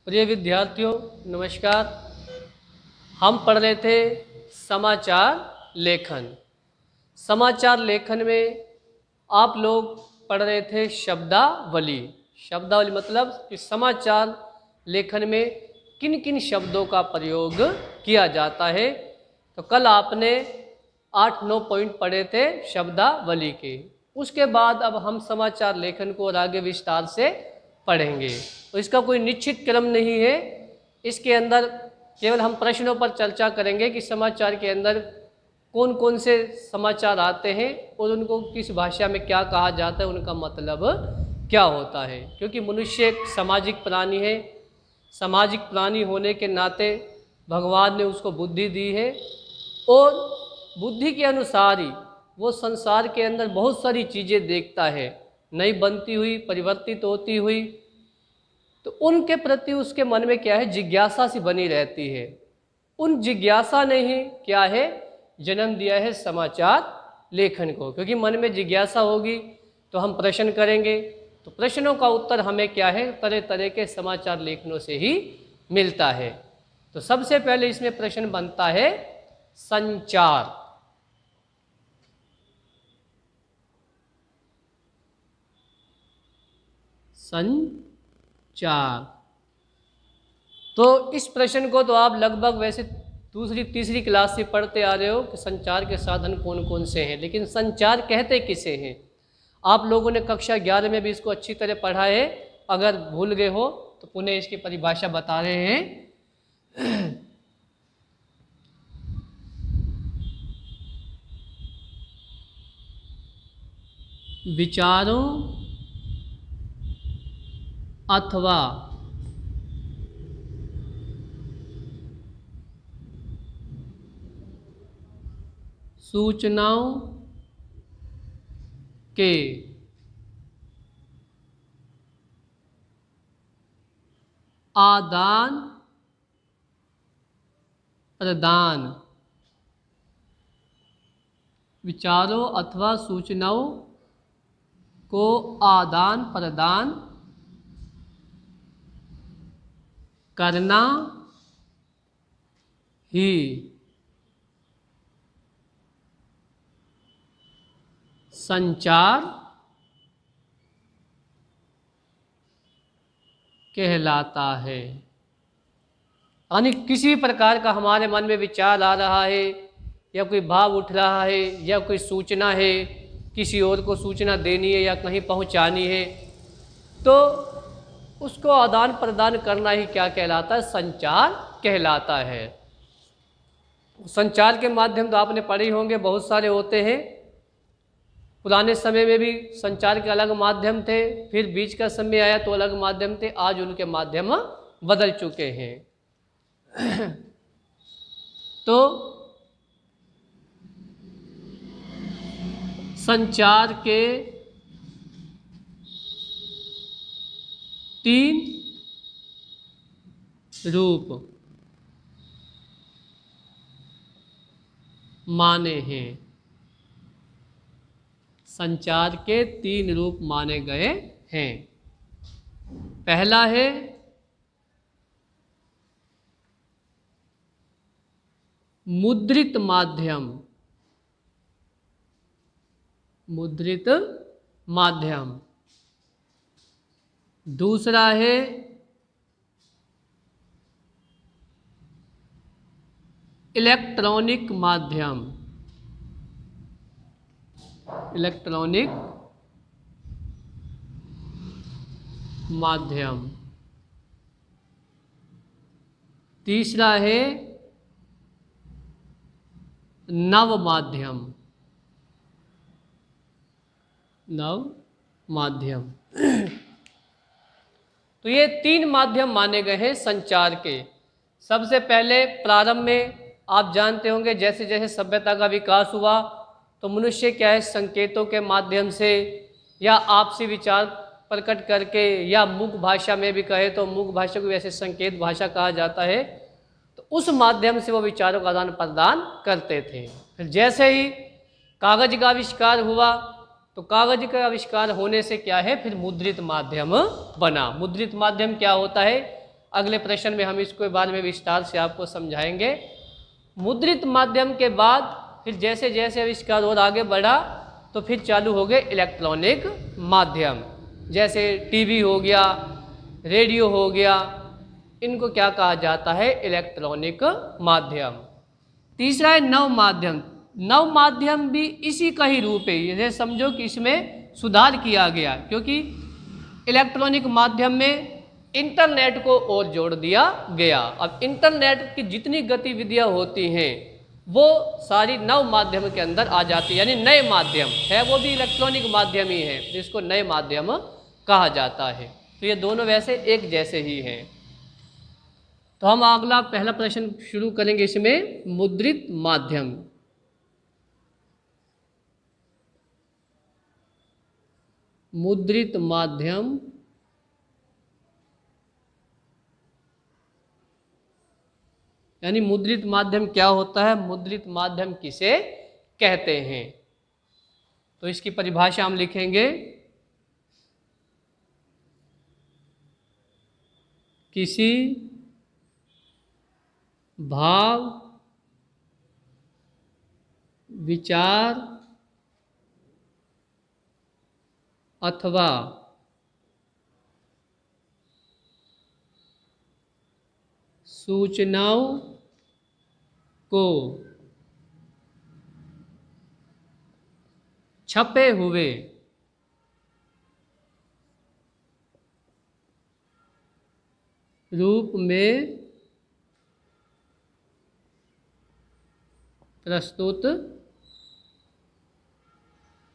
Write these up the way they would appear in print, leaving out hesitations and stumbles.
प्रिय विद्यार्थियों नमस्कार। हम पढ़ रहे थे समाचार लेखन। समाचार लेखन में आप लोग पढ़ रहे थे शब्दावली। शब्दावली मतलब कि समाचार लेखन में किन किन शब्दों का प्रयोग किया जाता है। तो कल आपने 8-9 पॉइंट पढ़े थे शब्दावली के। उसके बाद अब हम समाचार लेखन को और आगे विस्तार से पढ़ेंगे। तो इसका कोई निश्चित क्रम नहीं है। इसके अंदर केवल हम प्रश्नों पर चर्चा करेंगे कि समाचार के अंदर कौन कौन से समाचार आते हैं और उनको किस भाषा में क्या कहा जाता है, उनका मतलब क्या होता है। क्योंकि मनुष्य एक सामाजिक प्राणी है। सामाजिक प्राणी होने के नाते भगवान ने उसको बुद्धि दी है और बुद्धि के अनुसार ही वो संसार के अंदर बहुत सारी चीज़ें देखता है, नई बनती हुई, परिवर्तित होती हुई। तो उनके प्रति उसके मन में क्या है, जिज्ञासा सी बनी रहती है। उन जिज्ञासा ने ही क्या है, जन्म दिया है समाचार लेखन को। क्योंकि मन में जिज्ञासा होगी तो हम प्रश्न करेंगे, तो प्रश्नों का उत्तर हमें क्या है, तरह तरह के समाचार लेखनों से ही मिलता है। तो सबसे पहले इसमें प्रश्न बनता है संचार। संचार। तो इस प्रश्न को तो आप लगभग वैसे दूसरी तीसरी क्लास से पढ़ते आ रहे हो कि संचार के साधन कौन कौन से हैं, लेकिन संचार कहते किसे हैं। आप लोगों ने कक्षा 11 में भी इसको अच्छी तरह पढ़ा है। अगर भूल गए हो तो पुनः इसकी परिभाषा बता रहे हैं। विचारों अथवा सूचनाओं के आदान प्रदान। विचारों अथवा सूचनाओं को आदान प्रदान करना ही संचार कहलाता है। यानी किसी प्रकार का हमारे मन में विचार आ रहा है या कोई भाव उठ रहा है या कोई सूचना है, किसी और को सूचना देनी है या कहीं पहुंचानी है, तो उसको आदान प्रदान करना ही क्या कहलाता है, संचार कहलाता है। संचार के माध्यम तो आपने पढ़े होंगे, बहुत सारे होते हैं। पुराने समय में भी संचार के अलग माध्यम थे, फिर बीच का समय आया तो अलग माध्यम थे, आज उनके माध्यम बदल चुके हैं। तो संचार के 3 रूप माने हैं। संचार के 3 रूप माने गए हैं। पहला है मुद्रित माध्यम। मुद्रित माध्यम। दूसरा है इलेक्ट्रॉनिक माध्यम। इलेक्ट्रॉनिक माध्यम। तीसरा है नव माध्यम। नव माध्यम। तो ये 3 माध्यम माने गए हैं संचार के। सबसे पहले प्रारंभ में आप जानते होंगे, जैसे जैसे सभ्यता का विकास हुआ तो मनुष्य क्या है, संकेतों के माध्यम से या आपसी विचार प्रकट करके, या मूक भाषा में भी कहे तो मूक भाषा को वैसे संकेत भाषा कहा जाता है, तो उस माध्यम से वो विचारों का आदान प्रदान करते थे। फिर जैसे ही कागज का आविष्कार हुआ तो कागज का आविष्कार होने से क्या है, फिर मुद्रित माध्यम बना। मुद्रित माध्यम क्या होता है, अगले प्रश्न में हम इसको बारे में विस्तार से आपको समझाएंगे। मुद्रित माध्यम के बाद फिर जैसे जैसे आविष्कार और आगे बढ़ा तो फिर चालू हो गए इलेक्ट्रॉनिक माध्यम, जैसे टीवी हो गया, रेडियो हो गया, इनको क्या कहा जाता है? इलेक्ट्रॉनिक माध्यम। तीसरा है नव माध्यम। नव माध्यम भी इसी का ही रूप है। ये समझो कि इसमें सुधार किया गया, क्योंकि इलेक्ट्रॉनिक माध्यम में इंटरनेट को और जोड़ दिया गया। अब इंटरनेट की जितनी गतिविधियां होती हैं वो सारी नव माध्यम के अंदर आ जाती है, यानी नए माध्यम है, वो भी इलेक्ट्रॉनिक माध्यम ही है, जिसको नए माध्यम कहा जाता है। तो ये दोनों वैसे एक जैसे ही हैं। तो हम अगला पहला प्रश्न शुरू करेंगे इसमें, मुद्रित माध्यम। मुद्रित माध्यम यानी मुद्रित माध्यम क्या होता है, मुद्रित माध्यम किसे कहते हैं? तो इसकी परिभाषा हम लिखेंगे, किसी भाव, विचार अथवा सूचनाओं को छपे हुए रूप में प्रस्तुत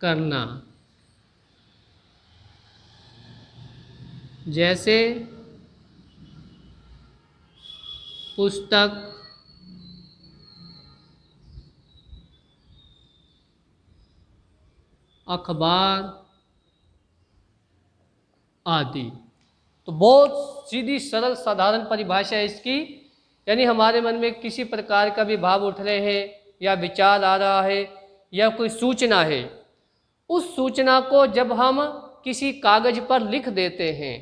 करना, जैसे पुस्तक, अखबार आदि। तो बहुत सीधी सरल साधारण परिभाषा है इसकी, यानी हमारे मन में किसी प्रकार का भी भाव उठ रहे हैं या विचार आ रहा है या कोई सूचना है, उस सूचना को जब हम किसी कागज पर लिख देते हैं,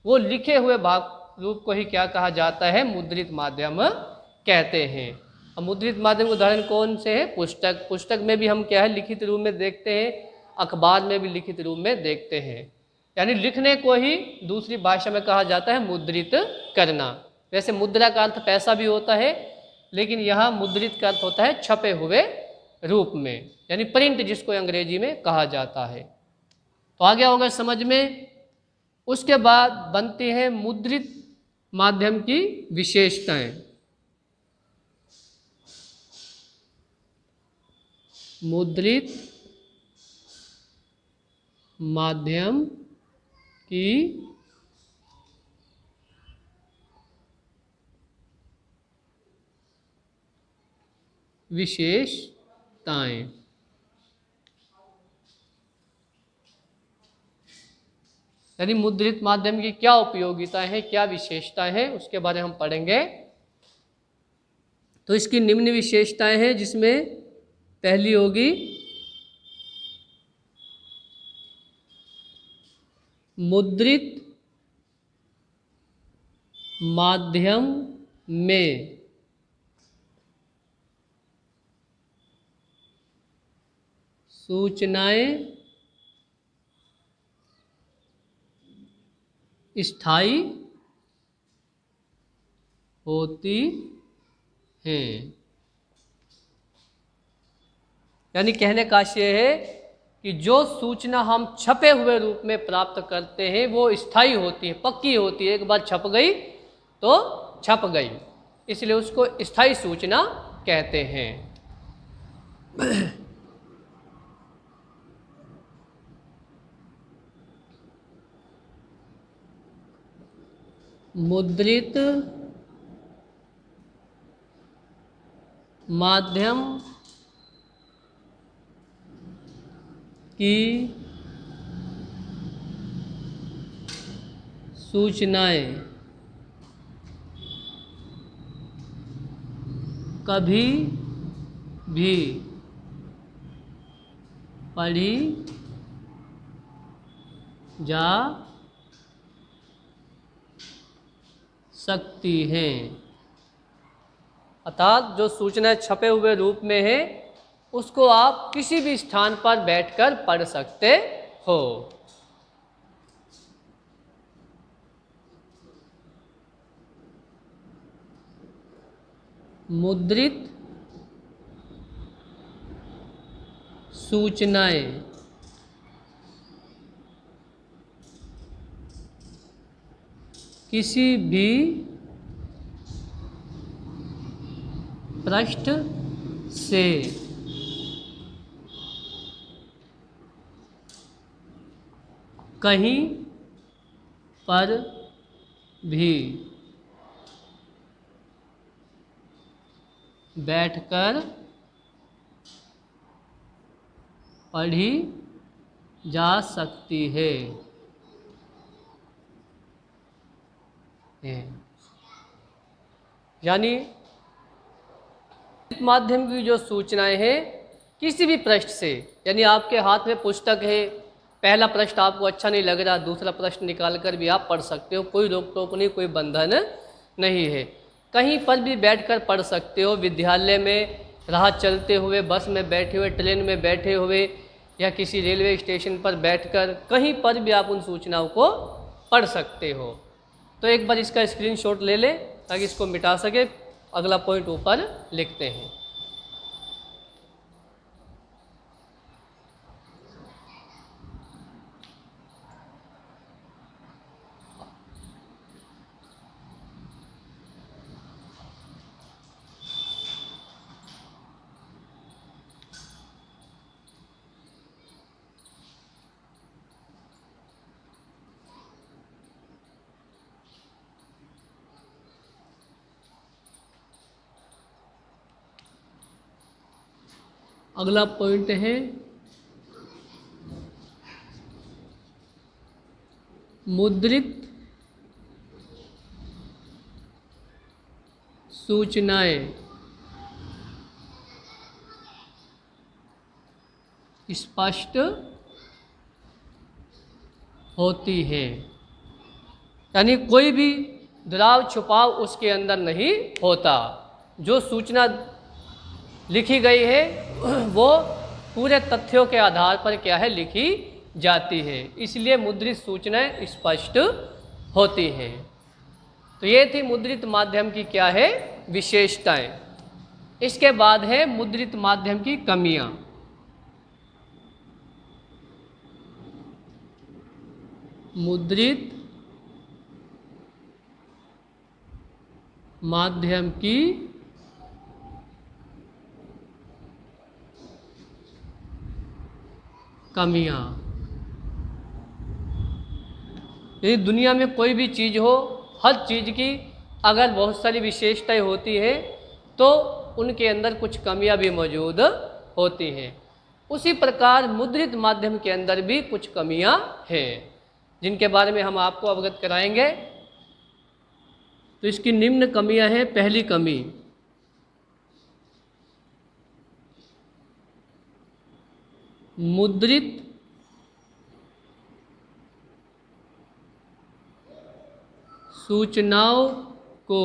वो लिखे हुए भाव रूप को ही क्या कहा जाता है? मुद्रित माध्यम कहते हैं। अब मुद्रित माध्यम के उदाहरण कौन से हैं? पुस्तक। पुस्तक में भी हम क्या है? लिखित रूप में देखते हैं, अखबार में भी लिखित रूप में देखते हैं। यानी लिखने को ही दूसरी भाषा में कहा जाता है मुद्रित करना। वैसे मुद्रा का अर्थ पैसा भी होता है, लेकिन यहाँ मुद्रित का अर्थ होता है छपे हुए रूप में, यानी प्रिंट जिसको अंग्रेजी में कहा जाता है। तो आ गया होगा समझ में। उसके बाद बनती है मुद्रित माध्यम की विशेषताएं। मुद्रित माध्यम की विशेषताएं। यानी मुद्रित माध्यम की क्या उपयोगिताएं हैं, क्या विशेषताएं हैं, उसके बारे में हम पढ़ेंगे। तो इसकी निम्न विशेषताएं हैं, जिसमें पहली होगी मुद्रित माध्यम में सूचनाएं स्थायी होती हैं। यानी कहने का आशय है कि जो सूचना हम छपे हुए रूप में प्राप्त करते हैं वो स्थायी होती है, पक्की होती है। एक बार छप गई तो छप गई, इसलिए उसको स्थायी सूचना कहते हैं। मुद्रित माध्यम की सूचनाएं कभी भी पढ़ी जा सकती हैं। अर्थात जो सूचना छपे हुए रूप में है उसको आप किसी भी स्थान पर बैठकर पढ़ सकते हो। मुद्रित सूचनाएं किसी भी पृष्ठ से कहीं पर भी बैठकर पढ़ी जा सकती है। यानी माध्यम की जो सूचनाएं हैं किसी भी पृष्ठ से, यानी आपके हाथ में पुस्तक है, पहला पृष्ठ आपको अच्छा नहीं लग रहा, दूसरा पृष्ठ निकाल कर भी आप पढ़ सकते हो, कोई रोक टोक नहीं, कोई बंधन नहीं है। कहीं पर भी बैठकर पढ़ सकते हो, विद्यालय में, राह चलते हुए, बस में बैठे हुए, ट्रेन में बैठे हुए या किसी रेलवे स्टेशन पर बैठकर कहीं पर भी आप उन सूचनाओं को पढ़ सकते हो। तो एक बार इसका स्क्रीनशॉट ले लें ताकि इसको मिटा सके। अगला पॉइंट ऊपर लिखते हैं। अगला पॉइंट है मुद्रित सूचनाएं स्पष्ट होती है। यानी कोई भी दराव छुपाव उसके अंदर नहीं होता। जो सूचना लिखी गई है वो पूरे तथ्यों के आधार पर क्या है, लिखी जाती है, इसलिए मुद्रित सूचनाएं स्पष्ट होती हैं। तो ये थी मुद्रित माध्यम की क्या है, विशेषताएं। इसके बाद है मुद्रित माध्यम की कमियां। मुद्रित माध्यम की कमियां। यदि दुनिया में कोई भी चीज़ हो, हर चीज़ की अगर बहुत सारी विशेषताएं होती है तो उनके अंदर कुछ कमियां भी मौजूद होती हैं। उसी प्रकार मुद्रित माध्यम के अंदर भी कुछ कमियां हैं जिनके बारे में हम आपको अवगत कराएंगे। तो इसकी निम्न कमियां हैं। पहली कमी, मुद्रित सूचनाओं को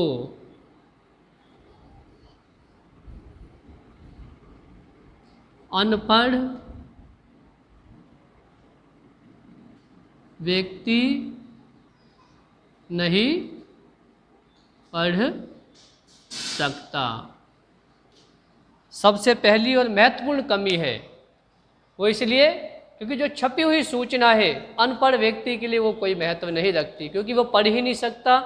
अनपढ़ व्यक्ति नहीं पढ़ सकता। सबसे पहली और महत्वपूर्ण कमी है वो इसलिए क्योंकि जो छपी हुई सूचना है अनपढ़ व्यक्ति के लिए वो कोई महत्व नहीं रखती, क्योंकि वो पढ़ ही नहीं सकता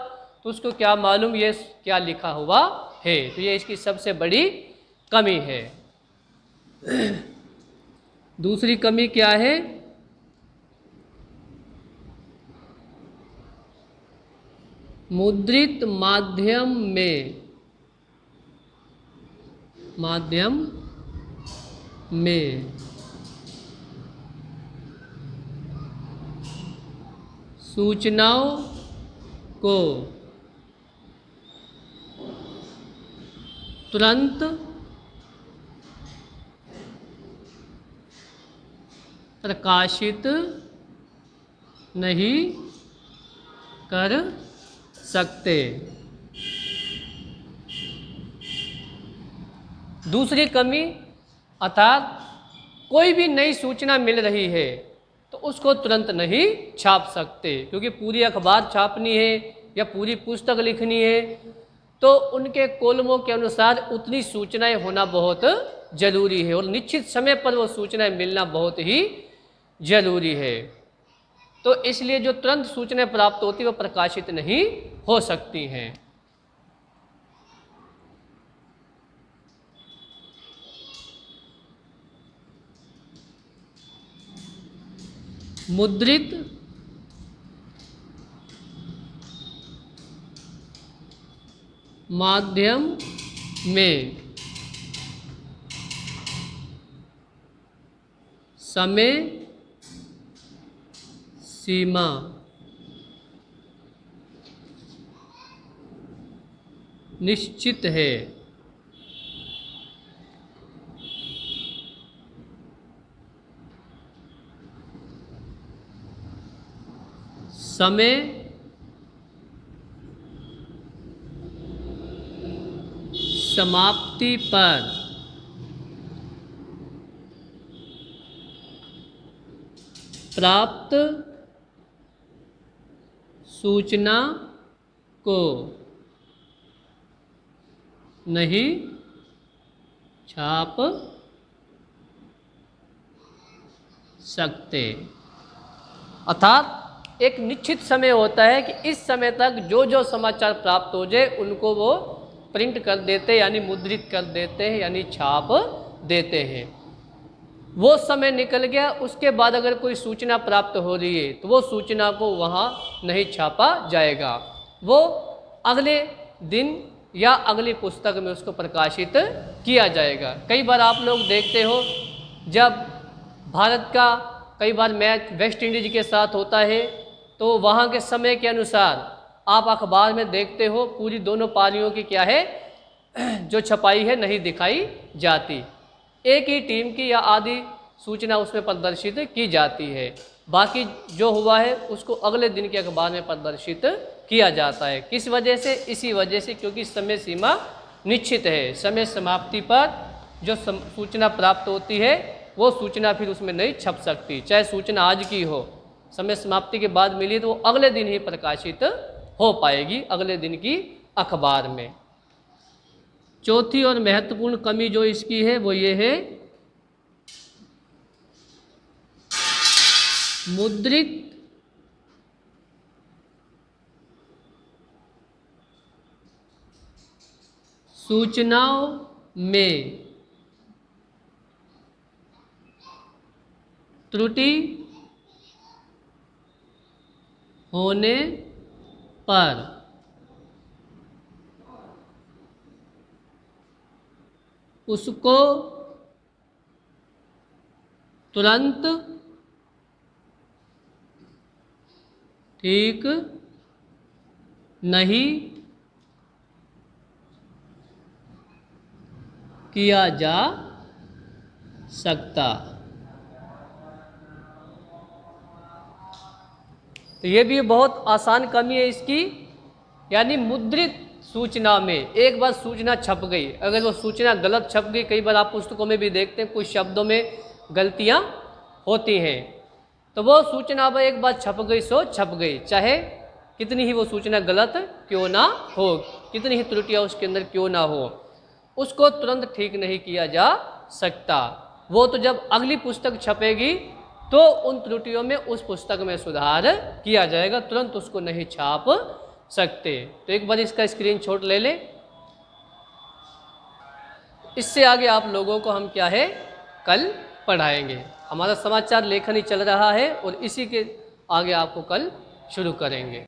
तो उसको क्या मालूम ये क्या लिखा हुआ है। तो ये इसकी सबसे बड़ी कमी है। दूसरी कमी क्या है, मुद्रित माध्यम में सूचनाओं को तुरंत प्रकाशित नहीं कर सकते। दूसरी कमी अर्थात कोई भी नई सूचना मिल रही है तो उसको तुरंत नहीं छाप सकते, क्योंकि पूरी अखबार छापनी है या पूरी पुस्तक लिखनी है तो उनके कॉलमों के अनुसार उतनी सूचनाएं होना बहुत ज़रूरी है और निश्चित समय पर वो सूचनाएं मिलना बहुत ही ज़रूरी है। तो इसलिए जो तुरंत सूचनाएं प्राप्त होती है वो प्रकाशित नहीं हो सकती हैं। मुद्रित माध्यम में समय सीमा निश्चित है। समय समाप्ति पर प्राप्त सूचना को नहीं छाप सकते। अर्थात एक निश्चित समय होता है कि इस समय तक जो जो समाचार प्राप्त हो जाए उनको वो प्रिंट कर देते हैं, यानी मुद्रित कर देते हैं, यानी छाप देते हैं। वो समय निकल गया, उसके बाद अगर कोई सूचना प्राप्त हो रही है तो वो सूचना को वहाँ नहीं छापा जाएगा, वो अगले दिन या अगली पुस्तक में उसको प्रकाशित किया जाएगा। कई बार आप लोग देखते हो जब भारत का कई बार मैच वेस्ट इंडीज के साथ होता है तो वहाँ के समय के अनुसार आप अखबार में देखते हो पूरी दोनों पारियों की क्या है जो छपाई है नहीं दिखाई जाती, एक ही टीम की या आधी सूचना उसमें प्रदर्शित की जाती है, बाकी जो हुआ है उसको अगले दिन के अखबार में प्रदर्शित किया जाता है। किस वजह से? इसी वजह से क्योंकि समय सीमा निश्चित है। समय समाप्ति पर जो सूचना प्राप्त होती है वो सूचना फिर उसमें नहीं छप सकती, चाहे सूचना आज की हो, समय समाप्ति के बाद मिली तो वो अगले दिन ही प्रकाशित हो पाएगी, अगले दिन की अखबार में। चौथी और महत्वपूर्ण कमी जो इसकी है वो ये है मुद्रित सूचनाओं में त्रुटि होने पर उसको तुरंत ठीक नहीं किया जा सकता। तो ये भी बहुत आसान कमी है इसकी, यानी मुद्रित सूचना में एक बार सूचना छप गई, अगर वो सूचना गलत छप गई, कई बार आप पुस्तकों में भी देखते हैं कुछ शब्दों में गलतियां होती हैं, तो वो सूचना अब एक बार छप गई सो छप गई, चाहे कितनी ही वो सूचना गलत क्यों ना हो, कितनी ही त्रुटियां उसके अंदर क्यों ना हो, उसको तुरंत ठीक नहीं किया जा सकता। वो तो जब अगली पुस्तक छपेगी तो उन त्रुटियों में उस पुस्तक में सुधार किया जाएगा, तुरंत उसको नहीं छाप सकते। तो एक बार इसका स्क्रीनशॉट ले लें। इससे आगे आप लोगों को हम क्या है कल पढ़ाएंगे। हमारा समाचार लेखन ही चल रहा है और इसी के आगे आपको कल शुरू करेंगे।